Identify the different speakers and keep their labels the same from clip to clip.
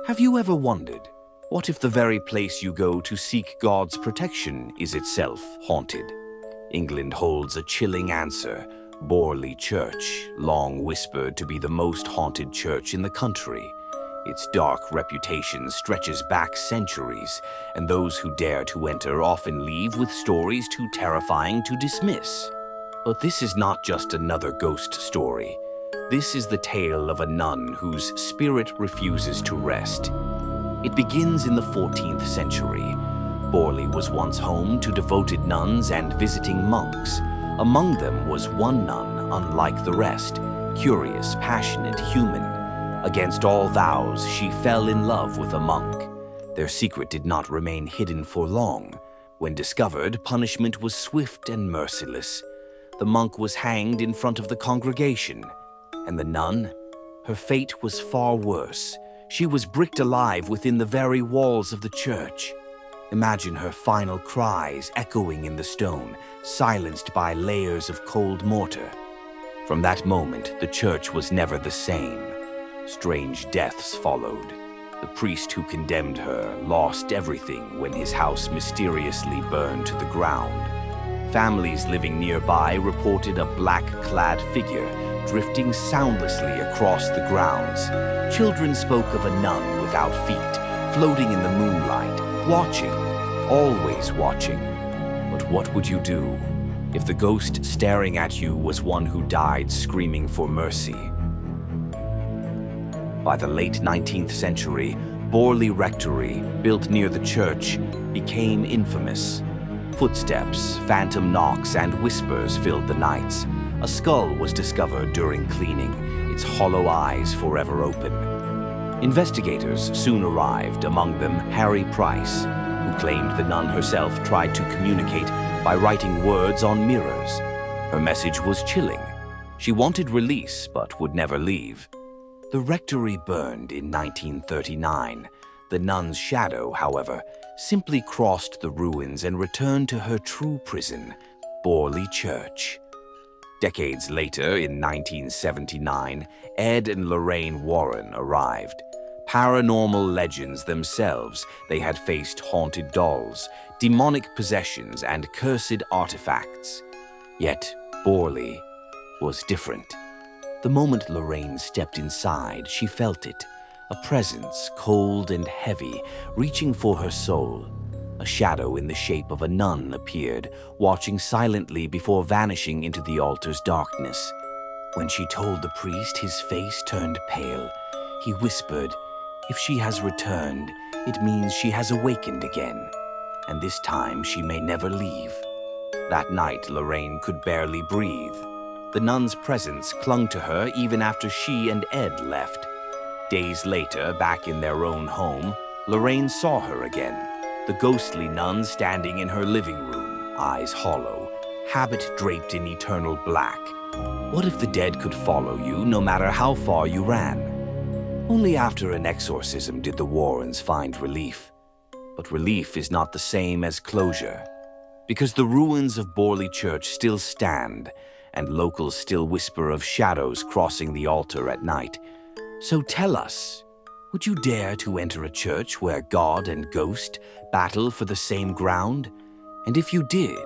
Speaker 1: Have you ever wondered, what if the very place you go to seek God's protection is itself haunted? England holds a chilling answer. Borley Church, long whispered to be the most haunted church in the country. Its dark reputation stretches back centuries, and those who dare to enter often leave with stories too terrifying to dismiss. But this is not just another ghost story. This is the tale of a nun whose spirit refuses to rest. It begins in the 14th century. Borley was once home to devoted nuns and visiting monks. Among them was one nun, unlike the rest, curious, passionate, human. Against all vows, she fell in love with a monk. Their secret did not remain hidden for long. When discovered, punishment was swift and merciless. The monk was hanged in front of the congregation. And the nun? Her fate was far worse. She was bricked alive within the very walls of the church. Imagine her final cries echoing in the stone, silenced by layers of cold mortar. From that moment, the church was never the same. Strange deaths followed. The priest who condemned her lost everything when his house mysteriously burned to the ground. Families living nearby reported a black-clad figure drifting soundlessly across the grounds. Children spoke of a nun without feet, floating in the moonlight, watching, always watching. But what would you do if the ghost staring at you was one who died screaming for mercy? By the late 19th century, Borley Rectory, built near the church, became infamous. Footsteps, phantom knocks, and whispers filled the nights. A skull was discovered during cleaning, its hollow eyes forever open. Investigators soon arrived, among them Harry Price, who claimed the nun herself tried to communicate by writing words on mirrors. Her message was chilling. She wanted release, but would never leave. The rectory burned in 1939. The nun's shadow, however, simply crossed the ruins and returned to her true prison, Borley Church. Decades later, in 1979, Ed and Lorraine Warren arrived. Paranormal legends themselves, they had faced haunted dolls, demonic possessions, and cursed artifacts. Yet, Borley was different. The moment Lorraine stepped inside, she felt it. A presence, cold and heavy, reaching for her soul. A shadow in the shape of a nun appeared, watching silently before vanishing into the altar's darkness. When she told the priest, his face turned pale. He whispered, "If she has returned, it means she has awakened again. And this time she may never leave." That night, Lorraine could barely breathe. The nun's presence clung to her even after she and Ed left. Days later, back in their own home, Lorraine saw her again. The ghostly nun standing in her living room, eyes hollow, habit draped in eternal black. What if the dead could follow you no matter how far you ran? Only after an exorcism did the Warrens find relief. But relief is not the same as closure. Because the ruins of Borley Church still stand, and locals still whisper of shadows crossing the altar at night. So tell us, would you dare to enter a church where God and ghost battle for the same ground? And if you did,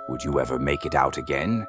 Speaker 1: would you ever make it out again?